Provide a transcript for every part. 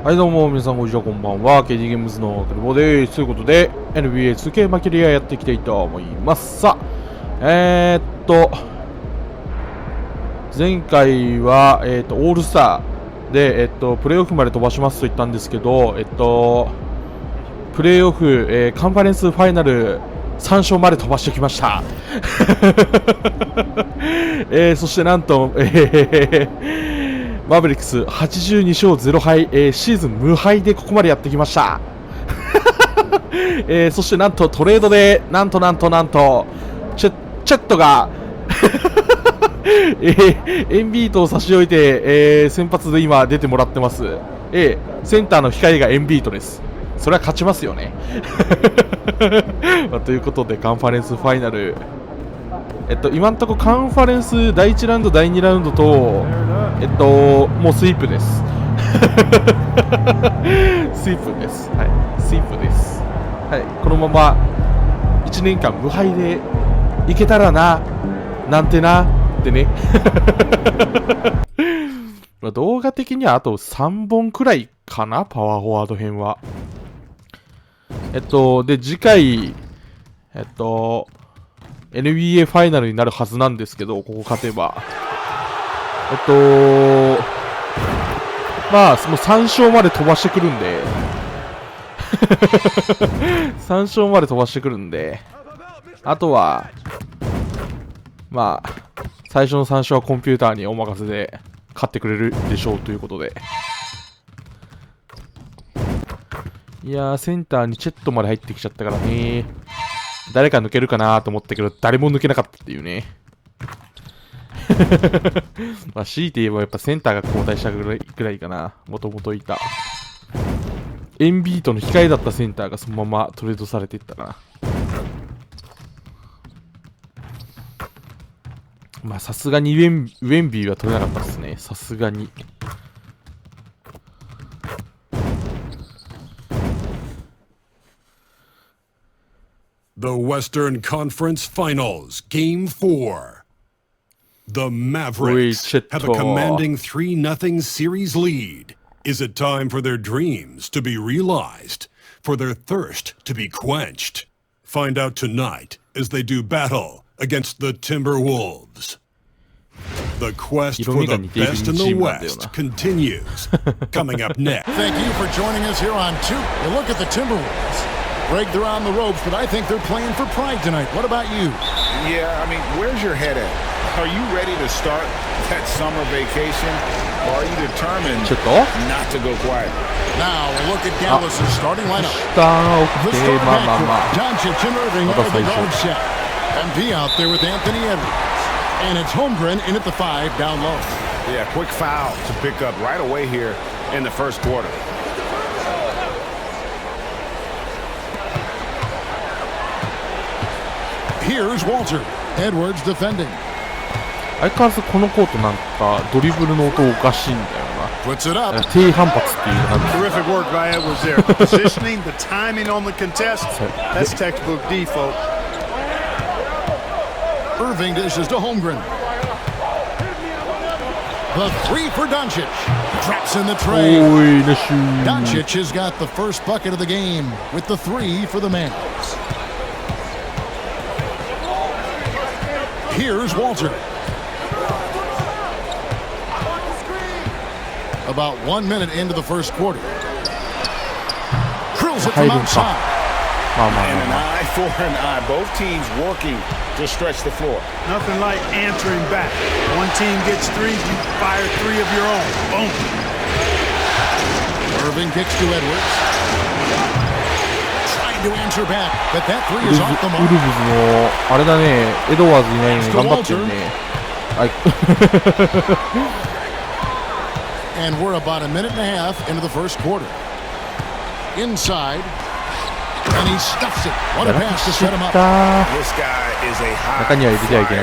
はいどうも皆さんこんにちはこんばんは KD ゲームズのクルボです。ということで NBA2K マキリアやっていきたいと思います。さあ前回はオールスターでプレーオフまで飛ばしますと言ったんですけどプレーオフ、カンファレンスファイナル3勝まで飛ばしてきました、そしてなんと、マーベリックス82勝0敗、シーズン無敗でここまでやってきました、そしてなんとトレードでなんとチェットがエンビートを差し置いて、先発で今出てもらってます、センターの控えがエンビートです。それは勝ちますよね、ということでカンファレンスファイナル、今のところカンファレンス第1ラウンド第2ラウンドともうスイープですスイープです。はい、スイープです。はい、このまま1年間無敗でいけたらな、なんてなってね動画的にはあと3本くらいかな、パワーフォワード編は。で、次回、NBA ファイナルになるはずなんですけど、ここ勝てば。まあ、もう3勝まで飛ばしてくるんで、3勝まで飛ばしてくるんで、あとは、まあ、最初の3勝はコンピューターにお任せで勝ってくれるでしょうということで。いやー、センターにチェットまで入ってきちゃったからね。誰か抜けるかなと思ったけど、誰も抜けなかったっていうね。まあ、強いて言えばやっぱセンターが交代したぐらいかな。もともといた。エンビートの控えだったセンターがそのままトレードされていったな。まあ、さすがにウェンビーは取れなかったですね。さすがに。The Western Conference Finals, Game 4. The Mavericks have a commanding 3-0 series lead. Is it time for their dreams to be realized, for their thirst to be quenched? Find out tonight as they do battle against the Timberwolves. The quest for the best in the West continues. Coming up next. Thank you for joining us here on 2. You look at the Timberwolves. Greg, they're on the ropes, but I think they're playing for pride tonight. What about you? Yeah, I mean, where's your head at? Are you ready to start that summer vacation? Or are you determined not to go quiet? Now, we'll look at Dallas' starting lineup. The starting backcourt, Doncic and Irving out of the guard set. MP out there with Anthony Edwards. And it's Holmgren in at the 5 down low. Yeah, quick foul to pick up right away here in the first quarter. Here's Walter. Edwards defending. 相変わらずこのコートなんかドリブルの音おかしいんだよな。Puts it up. 低反発っていう感じ。Terrific work by Edwards there. Positioning, the timing on the contest. That's textbook default. Irving dishes to Holmgren. The 3 for Doncic. Drops in the tray. Doncic has got the first bucket of the game with the 3 for the Mavs. Here's Walter. About 1 minute into the first quarter. Drills it from outside. And an eye for an eye. Both teams working to stretch the floor. Nothing like answering back. One team gets 3, you fire 3 of your own. Boom. Irving kicks to Edwards. Trying to answer back, but that 3 is off the mark. ウルブズのあれだね、エドワーズいないのに頑張ってるね。And we're about a minute and a half into the first quarter. Inside. And he stuffs it. What a pass to set him up. This guy is a high flyer.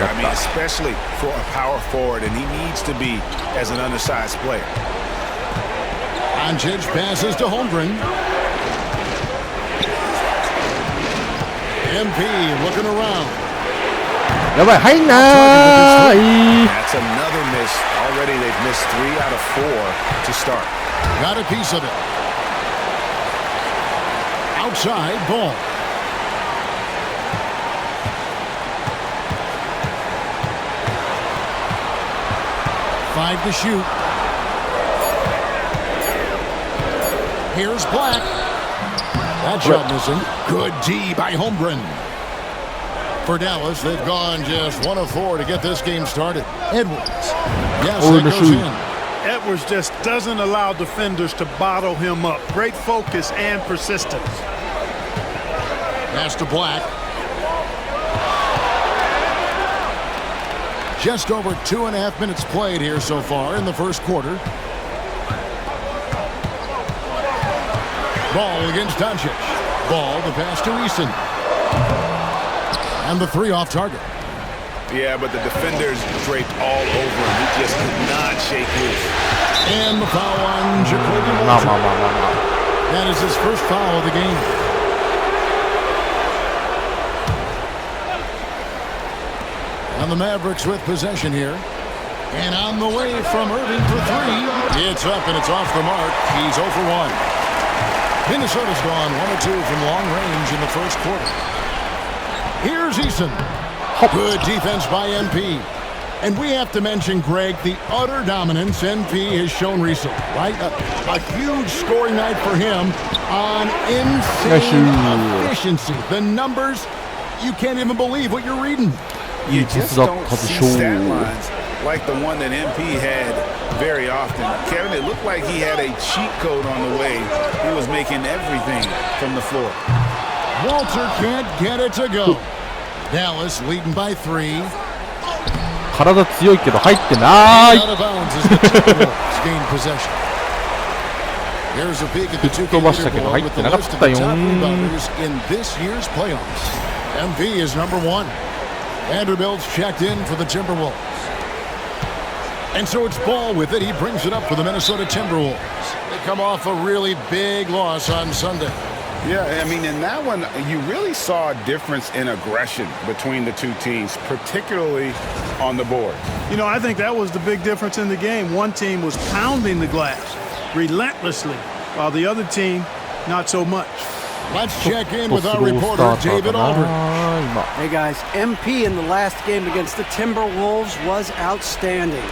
I mean, especially for a power forward, and he needs to be as an undersized player. Doncic passes to Holmgren. MP looking around. やばい、入んなーい。 That's another miss. Already they've missed 3 out of 4 to start. Got a piece of it. Outside ball. Five to shoot. Here's Black. That shot missing. Good D by Holmgren. For Dallas, they've gone just 1 of 4 to get this game started. Edwards. Yes, that goes in. Edwards just doesn't allow defenders to bottle him up. Great focus and persistence. Pass to Black. Just over 2.5 minutes played here so far in the first quarter. Ball against Doncic. Ball, the pass to Eason. And the 3 off target. Yeah, but the defenders draped all over him. He just could not shake loose. And the foul on Jacoby Walter. That is his first foul of the game. And the Mavericks with possession here. And on the way from Irving for 3. It's up and it's off the mark. He's 0 for 1. Minnesota's gone 1 of 2 from long range in the first quarter. Here's Eason. Good defense by MP. And we have to mention, Greg, the utter dominance MP has shown recently, right? A huge scoring night for him on insane efficiency. The numbers, you can't even believe what you're reading. You just don't see stat lines like the one that MP had very often. Kevin, it looked like he had a cheat code on the way. He was making everything from the floor. Walter can't get it to go. Dallas leading by 3. 体強いけど入ってない。 Out of bounds as the Timberwolves gain possession. Here's a peek at the 2K leaderboard with the list of the top rebounders in this year's playoffs. MP is number 1. Vanderbilt's checked in for the Timberwolves. And so it's Ball with it. He brings it up for the Minnesota Timberwolves. They come off a really big loss on Sunday. Yeah, I mean, in that one, you really saw a difference in aggression between the two teams, particularly on the board. You know, I think that was the big difference in the game. One team was pounding the glass relentlessly, while the other team, not so much. Let's check in with our reporter, David Aldridge. Hey, guys, MP in the last game against the Timberwolves was outstanding.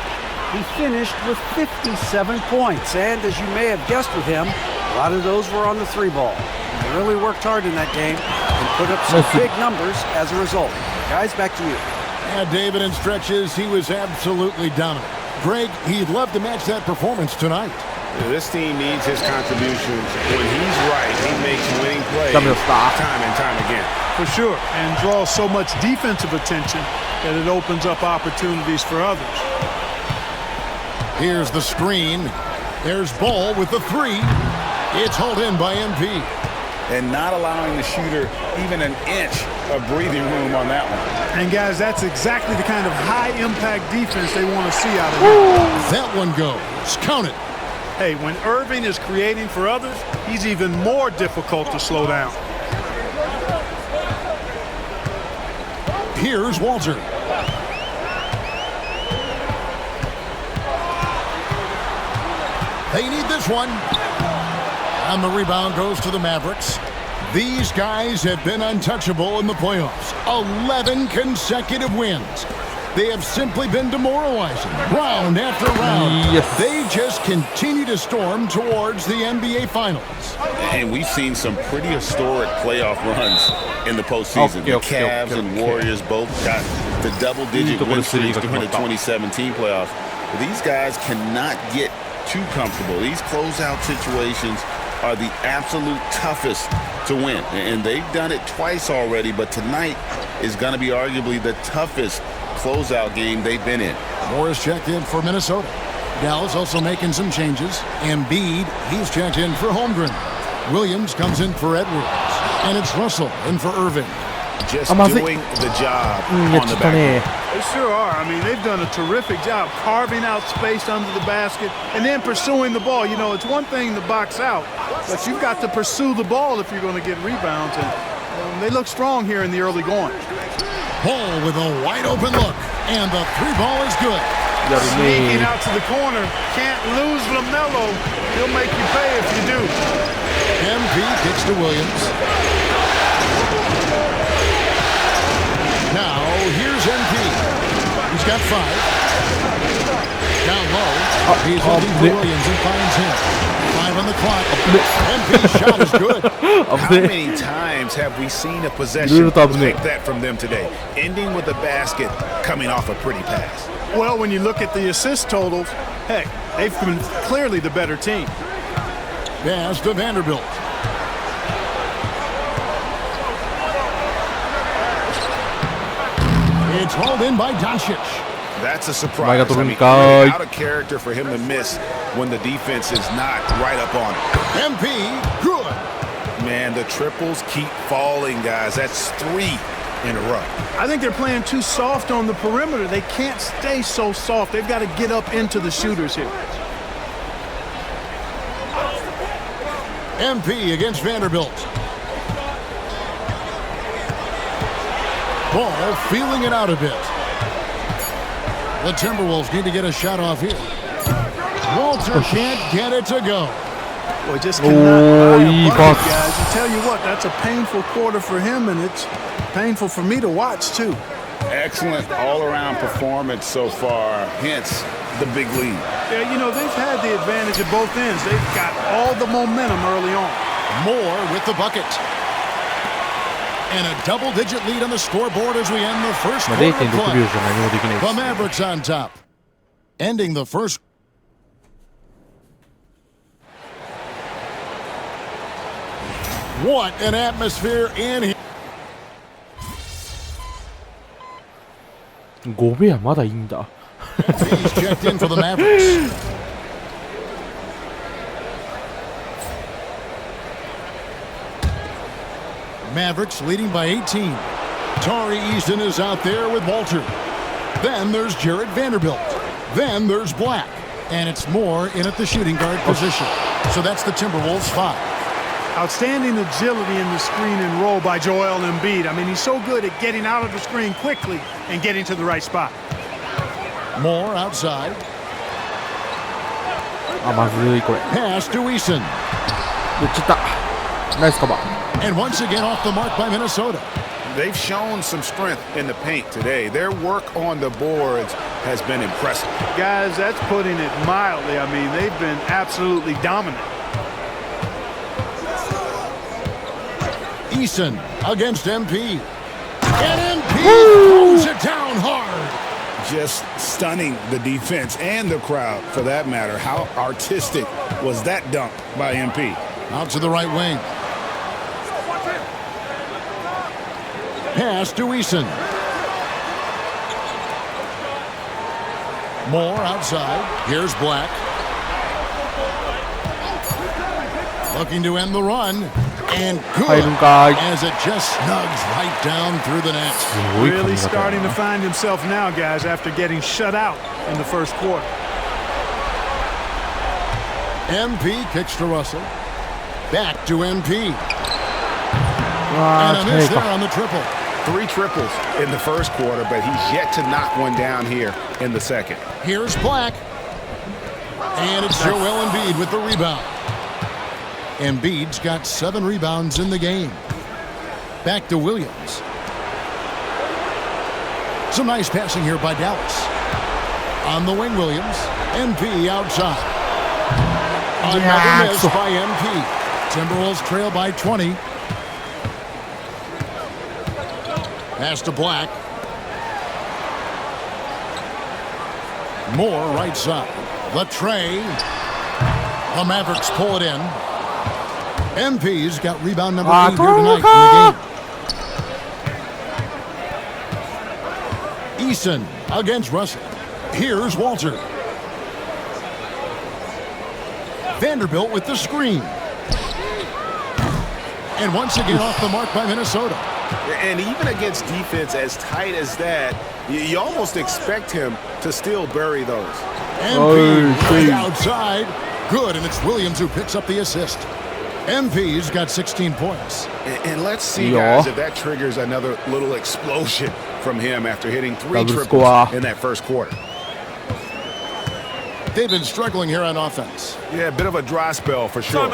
He finished with 57 points, and as you may have guessed with him, a lot of those were on the 3-ball. He really worked hard in that game and put up some big numbers as a result. Guys, back to you. Yeah, David, in stretches, he was absolutely dominant. Greg, he'd love to match that performance tonight. This team needs his contributions. When he's right, he makes winning plays time and time again. For sure, and draws so much defensive attention that it opens up opportunities for others. Here's the screen. There's Ball with the 3. It's hauled in by MP. And not allowing the shooter even an inch of breathing room on that one. And guys, that's exactly the kind of high-impact defense they want to see out of him. That one goes. Count it. Hey, when Irving is creating for others, he's even more difficult to slow down. Here's Walter. They need this one. And the rebound goes to the Mavericks. These guys have been untouchable in the playoffs. 11 consecutive wins. They have simply been demoralizing, round after round. Yes. They just continue to storm towards the NBA Finals. And we've seen some pretty historic playoff runs in the postseason. The Cavs and Warriors both got the double-digit win streaks during the 2017 playoffs. But these guys cannot get too comfortable. These closeout situations are the absolute toughest to win. And they've done it twice already, but tonight is going to be arguably the toughest closeout game they've been in. Morris checked in for Minnesota. Dallas also making some changes. Embiid, he's checked in for Holmgren. Williams comes in for Edwards. And it's Russell in for Irving. Just doing the job on the back. They sure are. I mean, they've done a terrific job carving out space under the basket and then pursuing the ball. You know, it's one thing to box out, but you've got to pursue the ball if you're going to get rebounds. And they look strong here in the early going. Ball with a wide open look. And the 3-ball is good. Sneaking out to the corner. Can't lose LaMelo. He'll make you pay if you do. MP kicks to Williams. Now, here's MP. He's got 5. Down low. He's looking for Williams and finds him. 5 on the clock. MP's shot is good. How many times have we seen a possession like that from them today? Ending with a basket, coming off a pretty pass. Well, when you look at the assist totals, heck, they've been clearly the better team. Pass to Vanderbilt. It's hauled in by Doncic. That's a surprise. I mean, out of character for him to miss when the defense is not right up on it. MP, good. Man, the triples keep falling, guys. That's 3 in a row. I think they're playing too soft on the perimeter. They can't stay so soft. They've got to get up into the shooters here. MP against Vanderbilt. Ball feeling it out a bit. The Timberwolves need to get a shot off here. Walter can't get it to go. Well, just cannot buy a bucket, guys. I tell you what, that's a painful quarter for him, and it's painful for me to watch, too. Excellent all-around performance so far, hence the big lead. Yeah, you know, they've had the advantage at both ends. They've got all the momentum early on. Moore with the bucket. And a double-digit lead on the scoreboard as we end the first quarter of play. The Mavericks on top. Ending the first. What an atmosphere in here. 5部屋まだいいんだ。 He's checked in for the Mavericks. Mavericks leading by 18. Tari Eason is out there with Walter. Then there's Jared Vanderbilt. Then there's Black. And it's Moore in at the shooting guard position. So that's the Timberwolves 5. Outstanding agility in the screen and roll by Joel Embiid. I mean, he's so good at getting out of the screen quickly and getting to the right spot. Moore outside. really great. Pass to Eason. Nice cover. And once again off the mark by Minnesota. They've shown some strength in the paint today. Their work on the boards has been impressive. Guys, that's putting it mildly. I mean, they've been absolutely dominant. Eason against MP. And MP throws it down hard. Just stunning the defense and the crowd, for that matter. How artistic was that dunk by MP? Out to the right wing. Pass to Eason. Moore outside. Here's Black. Looking to end the run. And good, as it just snugs right down through the net. Really starting to find himself now, guys, after getting shut out in the first quarter. MP kicks to Russell. Back to MP. And a miss there on the triple. 3 triples in the first quarter, but he's yet to knock one down here in the second. Here's Black. And it's Joel Embiid with the rebound. Embiid's got 7 rebounds in the game. Back to Williams. Some nice passing here by Dallas. On the wing, Williams. MP outside. Another miss by MP. Timberwolves trail by 20. Pass to Black. Moore right side. The tray. The Mavericks pull it in. MP's got rebound number 8 here tonight in the game. Eason against Russell. Here's Walter. Vanderbilt with the screen. And once again off the mark by Minnesota. And even against defense as tight as that, you almost expect him to still bury those. MP right outside. Good, and it's Williams who picks up the assist. MP's got 16 points. And let's see, guys, if that triggers another little explosion from him after hitting 3 triples in that first quarter. They've been struggling here on offense. Yeah, a bit of a dry spell for sure.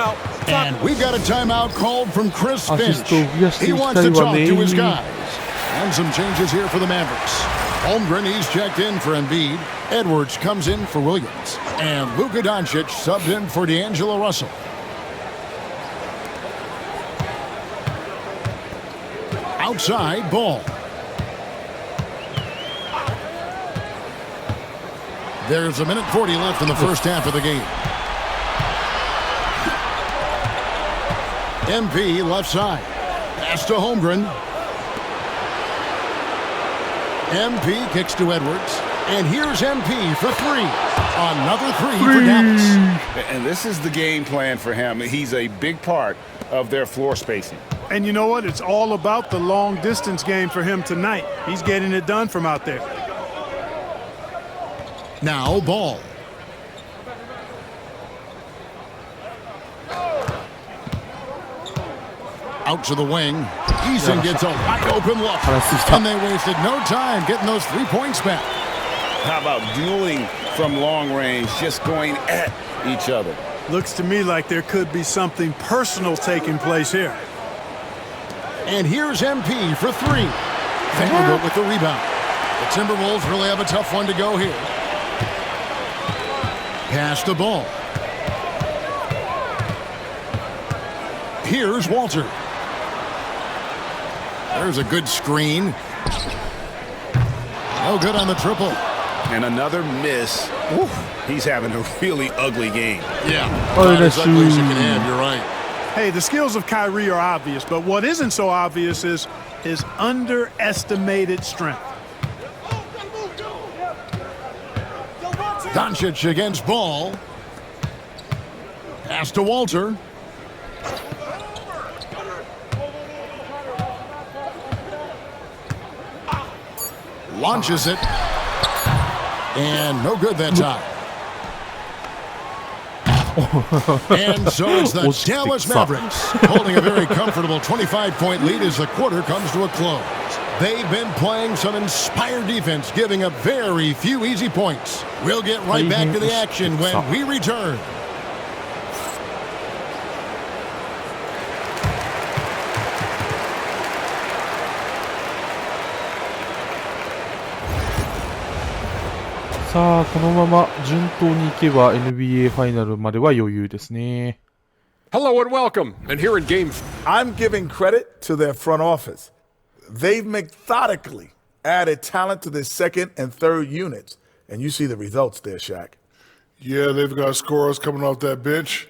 And we've got a timeout called from Chris Finch. He wants to talk to his guys. And some changes here for the Mavericks. Holmgren, he's checked in for Embiid. Edwards comes in for Williams. And Luka Doncic subbed in for D'Angelo Russell. Outside Ball. There's 1:40 left in the first half of the game. MP left side. Pass to Holmgren. MP kicks to Edwards. And here's MP for three. Another three for Dallas. And this is the game plan for him. He's a big part of their floor spacing. And you know what? It's all about the long distance game for him tonight. He's getting it done from out there. Now Ball. Out to the wing. Eason gets a wide open look. And they wasted no time getting those 3 points back. How about dueling from long range, just going at each other? Looks to me like there could be something personal taking place here. And here's MP for three. Vanderbilt with the rebound. The Timberwolves really have a tough one to go here. Pass the ball. Here's Walter. There's a good screen. No good on the triple. And another miss. Woo. He's having a really ugly game. Yeah. Not as ugly as you can have, you're right. Hey, the skills of Kyrie are obvious, but what isn't so obvious is his underestimated strength. Doncic against Ball. Pass to Walter. Launches it. And no good that time. And so it's the Dallas Mavericks holding a very comfortable 25-point lead as the quarter comes to a close. They've been playing some inspired defense, giving up very few easy points. We'll get right back to the action when we return.さあ、このまま順当にいけば NBA ファイナルまでは余裕ですね。Hello and welcome. And here in game, I'm giving credit to their front office. They've methodically added talent to their second and third units. And you see the results there, Shaq. Yeah, they've got scorers coming off that bench,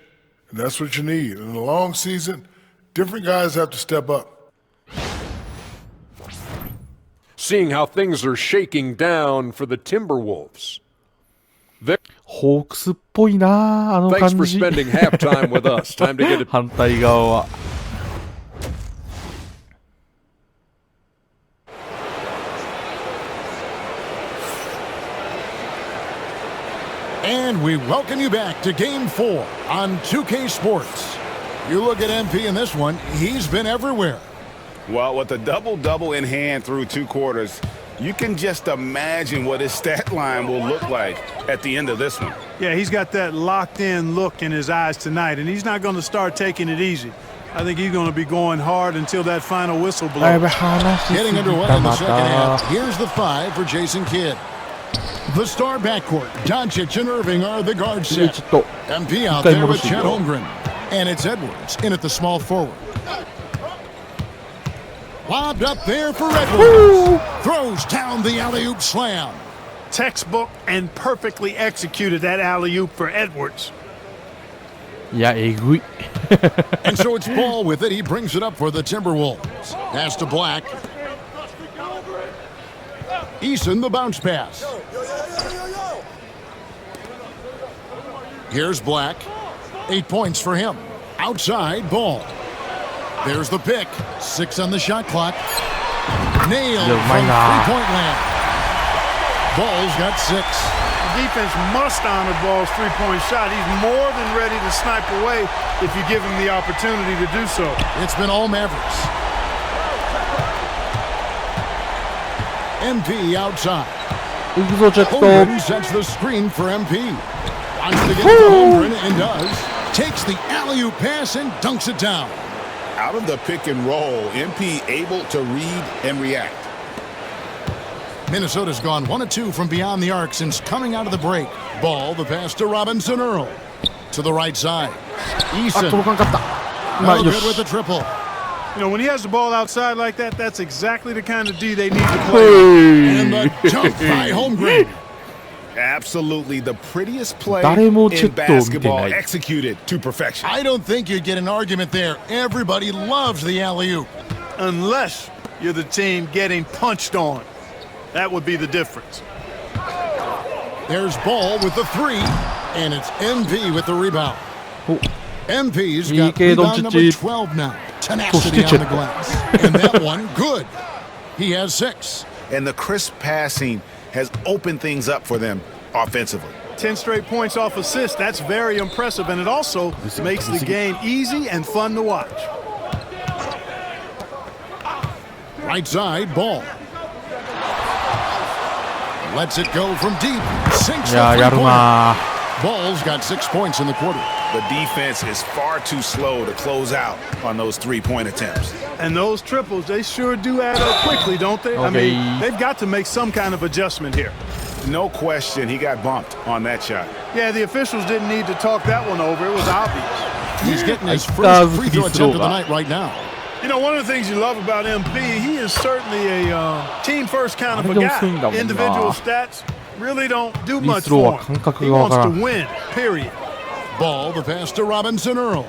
and that's what you need. In a long season, different guys have to step up. seeing how things are shaking down for the Timberwolves. Hawks っぽいなあの感じ。Thanks for spending halftime with us. Time to get it. 反対側は。And we welcome you back to Game 4 on 2K Sports. You look at MP in this one, he's been everywhere. Well, with a double-double in hand through 2 quarters, you can just imagine what his stat line will look like at the end of this one. Yeah, he's got that locked-in look in his eyes tonight, and he's not going to start taking it easy. I think he's going to be going hard until that final whistle blows. Getting underway in the second half. Here's the 5 for Jason Kidd. The star backcourt, Doncic and Irving are the guard set. MP out there with Chet Holmgren. And it's Edwards in at the small forward. Lobbed up there for Edwards. Throws down the alley-oop slam. Textbook and perfectly executed that alley-oop for Edwards. Yeah, えぐい。 And so it's Ball with it. He brings it up for the Timberwolves. Pass to Black. Eason, the bounce pass. Here's Black. 8 points for him. Outside, Ball. There's the pick. 6 on the shot clock. Nailed from three-point land. Ball's got 6. The defense must honor Ball's three-point shot. He's more than ready to snipe away if you give him the opportunity to do so. It's been all Mavericks. MP outside. Holmgren sets the screen for MP. Wants to get it to Holmgren and does. Takes the alley-oop pass and dunks it down. Out of the pick and roll, MP able to read and react. Minnesota's gone 1 of 2 from beyond the arc since coming out of the break. Ball, the pass to Robinson Earl. To the right side. Eason. No good with the triple. You know, when he has the ball outside like that, that's exactly the kind of D they need to play. And the dunk by Holmgren. Absolutely the prettiest play in basketball, executed to perfection. I don't think you'd get an argument there. Everybody loves the alley-oop. Unless you're the team getting punched on. That would be the difference. There's Ball with the 3, and it's MP with the rebound. MP's got rebound number 12 now. Tenacity on the glass. And that one, good. He has 6. And the crisp passing has opened things up for them offensively. 10 straight points off assists. That's very impressive, and it also makes the game easy and fun to watch. Right side, Ball. Lets it go from deep. Sinks the three-pointer. Ball's got 6 points in the quarter. The defense is far too slow to close out on those 3-point attempts. And those triples, they sure do add up quickly, don't they? I mean, they've got to make some kind of adjustment here. No question, he got bumped on that shot. Yeah, the officials didn't need to talk that one over. It was obvious. He's getting his first free throw attempt of the night right now. You know, one of the things you love about MP, he is certainly a team-first kind of a guy. Individual stats really don't do much for him. He wants to win, period. Ball, the pass to Robinson Earl.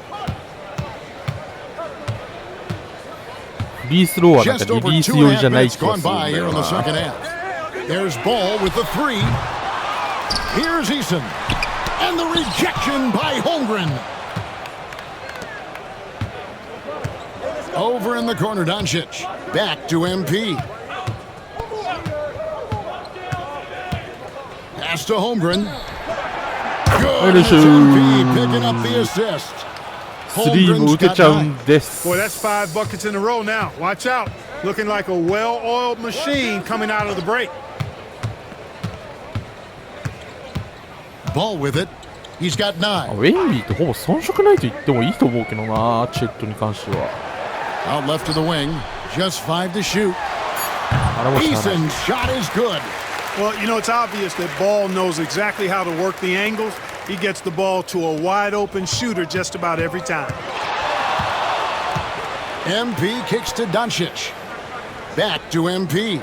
Just over 2.5 minutes gone by here in the second half. There's Ball with the 3. Here's Eason. And the rejection by Holmgren. Over in the corner, Doncic. Back to MP. Pass to Holmgren. Good. It's MP picking up the assist. Boy, that's 5 buckets in a row now. Watch out. Looking like a well-oiled machine coming out of the break. Ball with it. He's got 9. ウェインビーってほぼ遜色ないと言ってもいいと思うけどな、チェットに関しては。Out left to the wing. Just 5 to shoot. Eason's shot is good. Well, you know, it's obvious that Ball knows exactly how to work the angles. He gets the ball to a wide-open shooter just about every time. MP kicks to Doncic. Back to MP.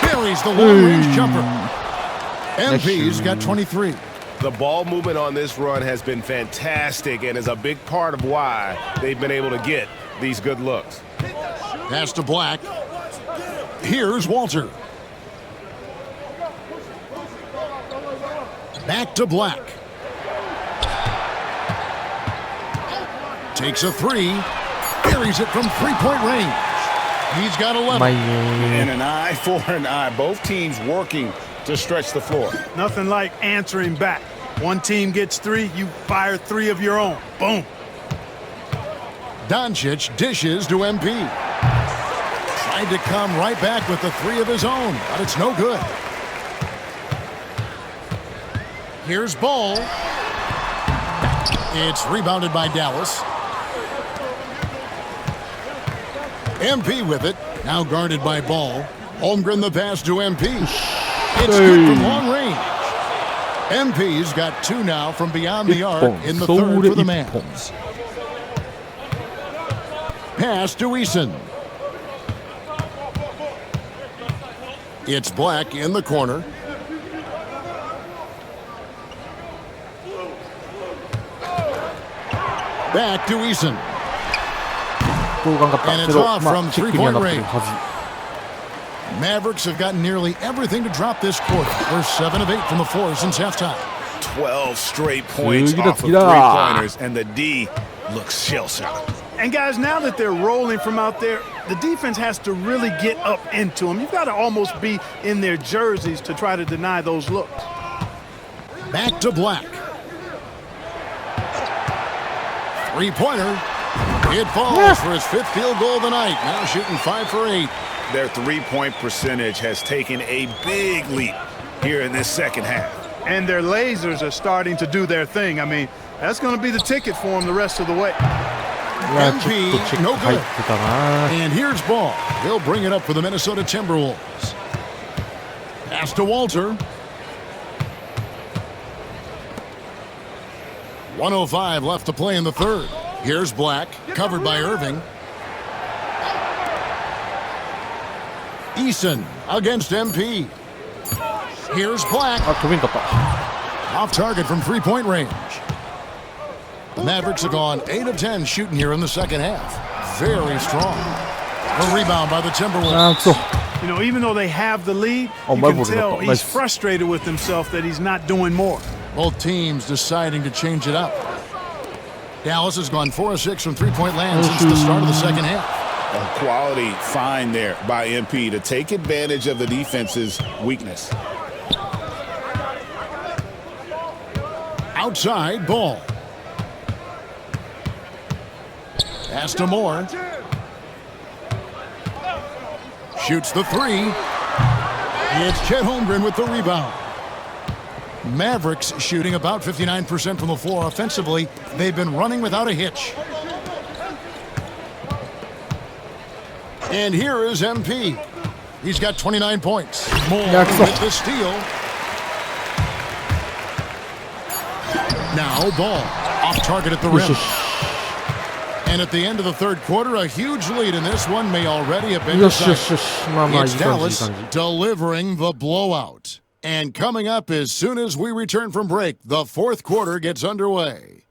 Buries the long-range jumper. MP's got 23. The ball movement on this run has been fantastic and is a big part of why they've been able to get these good looks. Pass to Black. Here's Walter. Back to Black. Takes a 3. Buries it from 3-point range. He's got 11. And an eye for an eye. Both teams working to stretch the floor. Nothing like answering back. One team gets 3, you fire 3 of your own. Boom. Doncic dishes to MP. Tried to come right back with the 3 of his own, but it's no good. Here's Ball. It's rebounded by Dallas. MP with it. Now guarded by Ball. Holmgren the pass to MP. It's good from long range. MP's got 2 now from beyond the arc in the third for the Mavs. Pass to Eason. It's Black in the corner. Back to Eason. And it's off from 3-point range. Mavericks have gotten nearly everything to drop this quarter. They're 7 of 8 from the floor since halftime. 12 straight points off of 3-pointers, and the D looks shell-shocked. And guys, now that they're rolling from out there, the defense has to really get up into them. You've got to almost be in their jerseys to try to deny those looks. Back to Black. 3-pointer. It falls for his 5th field goal of the night. Now shooting 5 for 8. Their 3-point percentage has taken a big leap here in this second half. and their lasers are starting to do their thing. I mean, that's going to be the ticket for them the rest of the way. MP, no good. And here's Ball. He'll bring it up for the Minnesota Timberwolves. Pass to Walter. 1:05 left to play in the third. Here's Black, covered by Irving. Eason against MP. Here's Black. Off target from three-point range. The Mavericks have gone 8 of 10 shooting here in the second half. Very strong. A rebound by the Timberwolves. You know, even though they have the lead, you can tell he's frustrated with himself that he's not doing more. Both teams deciding to change it up. Dallas has gone 4 of 6 from three-point land since the start of the second half. A quality find there by MP to take advantage of the defense's weakness. Outside, Ball. Pass to Moore. Shoots the three. It's Chet Holmgren with the rebound. Mavericks shooting about 59% from the floor. Offensively, they've been running without a hitch. And here is MP. He's got 29 points. Moore with the steal. Now Ball off target at the rim. And at the end of the third quarter, a huge lead in this one may already have been decided. It's Dallas delivering the blowout. And coming up as soon as we return from break, the fourth quarter gets underway.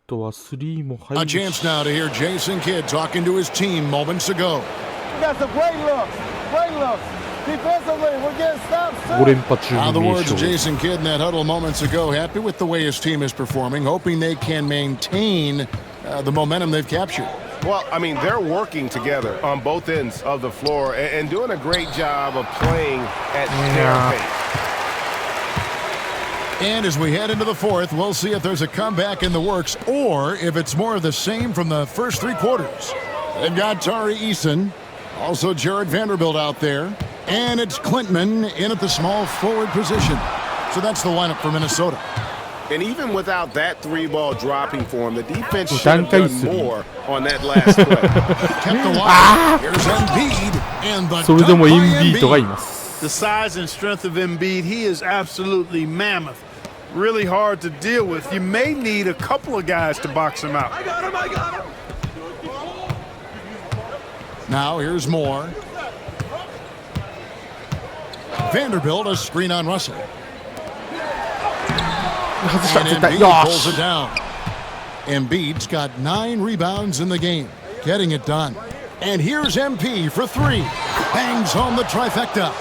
A chance now to hear Jason Kidd talking to his team moments ago. We got some great looks. Great looks. Defensively, we're getting stopped soon. The words of Jason Kidd in that huddle moments ago. Happy with the way his team is performing, hoping they can maintain the momentum they've captured. Well, I mean, they're working together on both ends of the floor and doing a great job of playing at their pace. And as we head into the fourth, we'll see if there's a comeback in the works or if it's more of the same from the first three quarters. They've got Tari Eason, also Jared Vanderbilt out there, and it's Klintman in at the small forward position. So that's the lineup for Minnesota. And even without that three-ball dropping for him, the defense should have done more on that last play. Kept alive. Here's Embiid and the dunk by Embiid. The size and strength of Embiid, he is absolutely mammoth. Really hard to deal with. You may need a couple of guys to box him out. I got him. Now here's Moore. Vanderbilt, a screen on Russell. And Embiid pulls it down. Embiid's got 9 rebounds in the game, getting it done. And here's MP for 3. Bangs home the trifecta.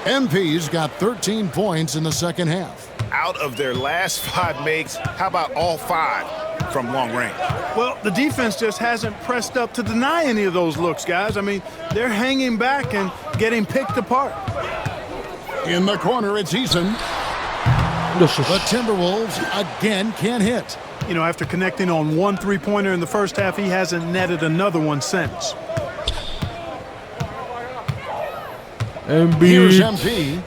MP's got 13 points in the second half. Out of their last 5 makes, how about all 5 from long range? Well, the defense just hasn't pressed up to deny any of those looks, guys. I mean, they're hanging back and getting picked apart. In the corner, it's Eason. The Timberwolves again can't hit. You know, after connecting on 1 3-pointer in the first half, he hasn't netted another one since. Here's MP.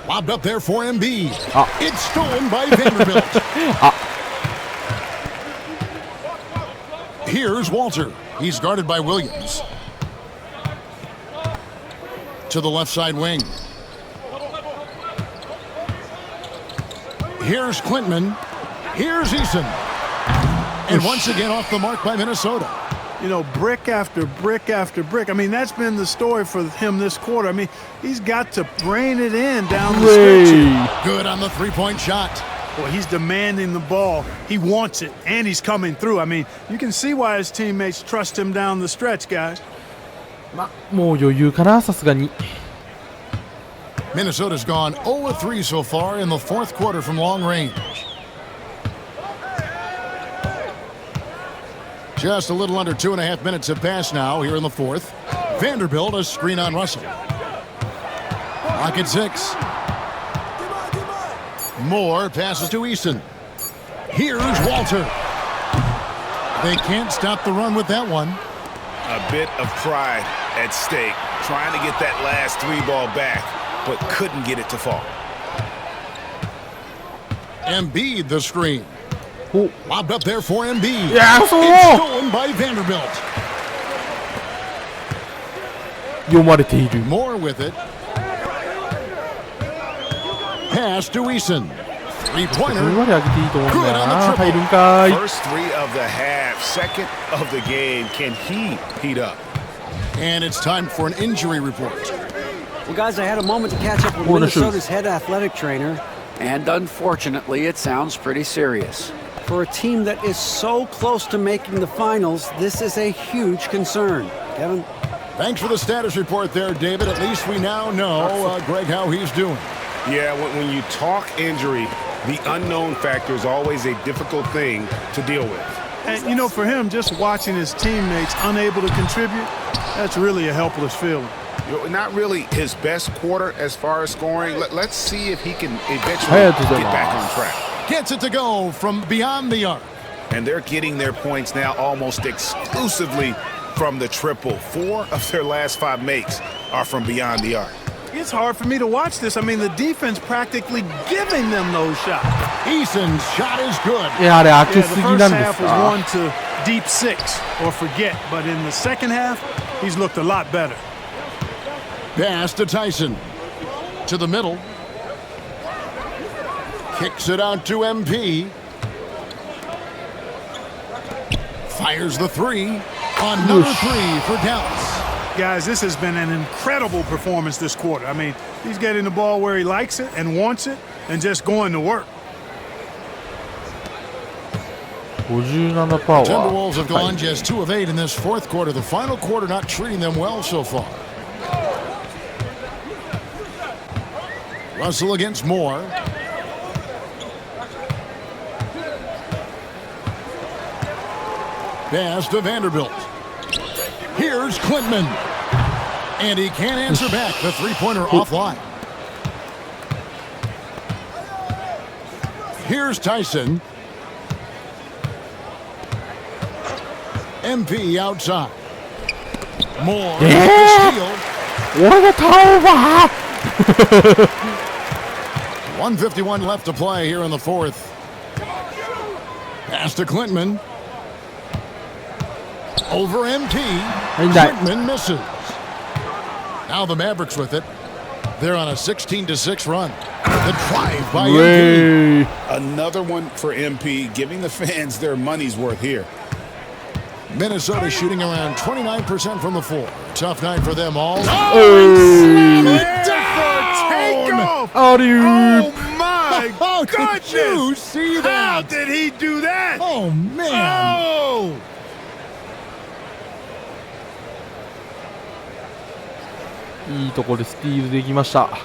Lobbed up there for Embiid. It's stolen by Vanderbilt. Here's Walter. He's guarded by Williams. To the left side wing. Here's Klintman. Here's Eason. And once again off the mark by Minnesota. You know, brick after brick after brick. I mean, that's been the story for him this quarter. I mean, he's got to brain it in down the stretch. Good on the three-point shot. Well, he's demanding the ball. He wants it, and he's coming through. I mean, you can see why his teammates trust him down the stretch, guys. Minnesota's gone 0-3 so far in the fourth quarter from long range. Just a little under 2.5 minutes have passed now here in the fourth. Vanderbilt, a screen on Russell. Clock at 6. Moore passes to Eason. Here's Walter. They can't stop the run with that one. A bit of pride at stake trying to get that last 3 ball back, but couldn't get it to fall. Embiid the screen. Lobbed up there for Embiid. Yeah, it's stolen by Vanderbilt. More with it. Pass to Eason. Three-pointer. Good on the triple. First 3 of the half, second of the game. Can he heat up? And it's time for an injury report. Well, guys, I had a moment to catch up with Minnesota's head athletic trainer, and unfortunately, it sounds pretty serious. For a team that is so close to making the finals, this is a huge concern. Kevin? Thanks for the status report there, David. At least we now know, Greg, how he's doing. Yeah, when you talk injury, the unknown factor is always a difficult thing to deal with. And, you know, for him, just watching his teammates unable to contribute, that's really a helpless feeling. Not really his best quarter as far as scoring. Let's see if he can eventually get back on track. Gets it to go from beyond the arc. And they're getting their points now almost exclusively from the triple. 4 of their last 5 makes are from beyond the arc. It's hard for me to watch this. I mean, the defense practically giving them those shots. Eason's shot is good. The first half was 1 to deep 6 or forget. But in the second half, he's looked a lot better. Pass to Tyson. To the middle. Kicks it out to MP. Fires the 3. Another 3 for Dallas. Guys, this has been an incredible performance this quarter. I mean, he's getting the ball where he likes it and wants it and just going to work. Timberwolves have gone just 2 of 8 in this fourth quarter. The final quarter not treating them well so far. Russell against Moore. Pass to Vanderbilt. Here's Klintman. And he can't answer back. The three-pointer offline. Here's Tyson. MP outside. Moore. Steal. What a turnover! 1:51 left to play here in the fourth. Pass to Klintman. Over MP. Klintman misses. Now the Mavericks with it. They're on a 16-6 run. The drive by MP. Another one for MP, giving the fans their money's worth here. Minnesota shooting around 29% from the floor. Tough night for them all. Oh my goodness! Did you see that? How did he do that? Oh man! Oh!いいところでスティールできました。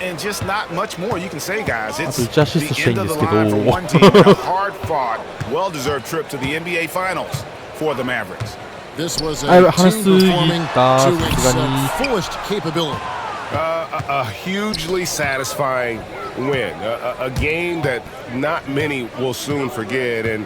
And just not much more you can say, guys. It's the end of the line for one team. A hard-fought, well-deserved trip to the NBA Finals for the Mavericks. This was a team performing to its fullest capability. A hugely satisfying win. A game that not many will soon forget. And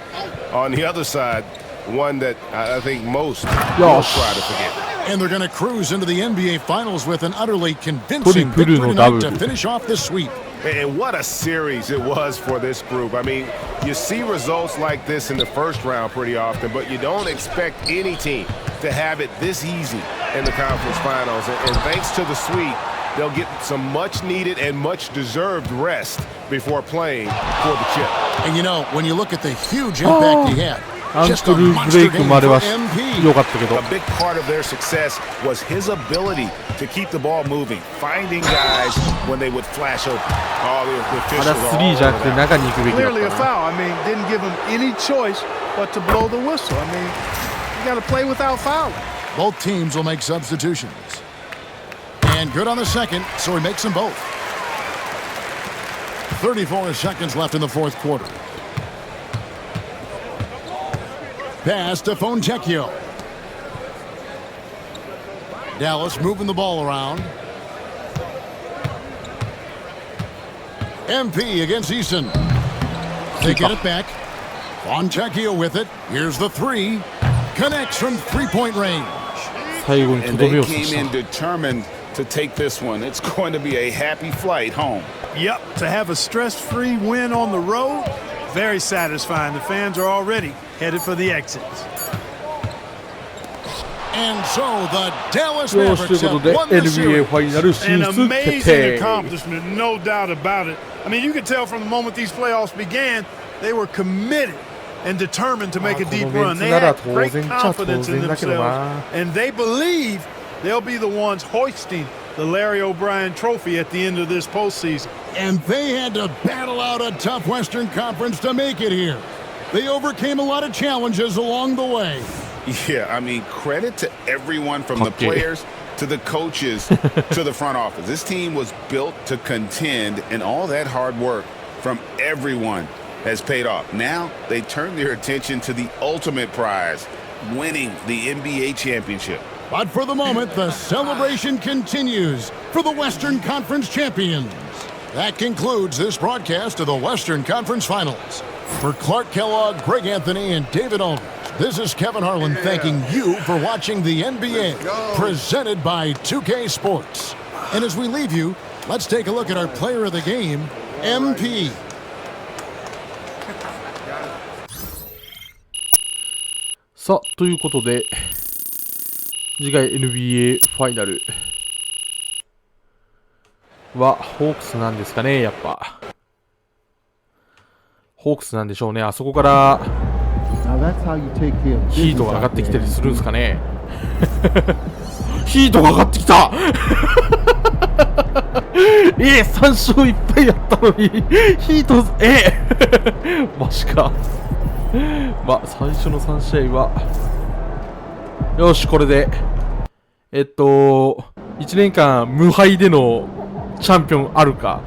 on the other side, one that I think most will try to forget. And they're going to cruise into the NBA Finals with an utterly convincing victory tonight to finish off the sweep. And what a series it was for this group. I mean, you see results like this in the first round pretty often, but you don't expect any team to have it this easy in the conference finals. And thanks to the sweep, they'll get some much-needed and much-deserved rest before playing for the chip. And, you know, when you look at the huge impact he had,アンクルブレイクまでは良かったけど。A big part of their success was his ability to keep the ball moving, finding guys when they would flash open. Clearly a foul. I mean, didn't give him any choice but to blow the whistle. I mean, you got to play without fouling. Both teams will make substitutions. And good on the second, so he makes them both. 34 seconds left in the fourth quarter. Pass to Fontecchio. Dallas moving the ball around. MP against Easton. They get it back. Fontecchio with it. Here's the three. Connects from three-point range. And they came in determined to take this one. It's going to be a happy flight home. Yep, to have a stress-free win on the road, very satisfying. The fans are already headed for the exits. And so the Dallas Mavericks have won the series. An amazing accomplishment, no doubt about it. I mean, you could tell from the moment these playoffs began, they were committed and determined to make a deep run. They had great confidence in themselves, and they believe they'll be the ones hoisting the Larry O'Brien Trophy at the end of this postseason. And they had to battle out a tough Western Conference to make it here. They overcame a lot of challenges along the way. Yeah, I mean, credit to everyone from the players to the coaches to the front office. This team was built to contend, and all that hard work from everyone has paid off. Now they turn their attention to the ultimate prize, winning the NBA championship. But for the moment, the celebration continues for the Western Conference champions. That concludes this broadcast of the Western Conference Finals. For Clark Kellogg, Greg Anthony, and David Aldridge, this is Kevin Harlan thanking you for watching the NBA, presented by 2K Sports. And as we leave you, let's take a look at our player of the game, MP.さあ、ということで、次回 NBA ファイナルはホークスなんですかね、やっぱ。ホークスなんでしょうね。あそこからヒートが上がってきたりするんですかね。ヒートが上がってきた3勝いっぱいやったのにヒートマジか。まあ最初の3試合はよし、これで1年間無敗でのチャンピオンあるか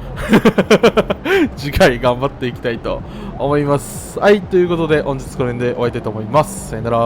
次回頑張っていきたいと思います。はい、ということで本日この辺で終わりたいと思います。さよなら。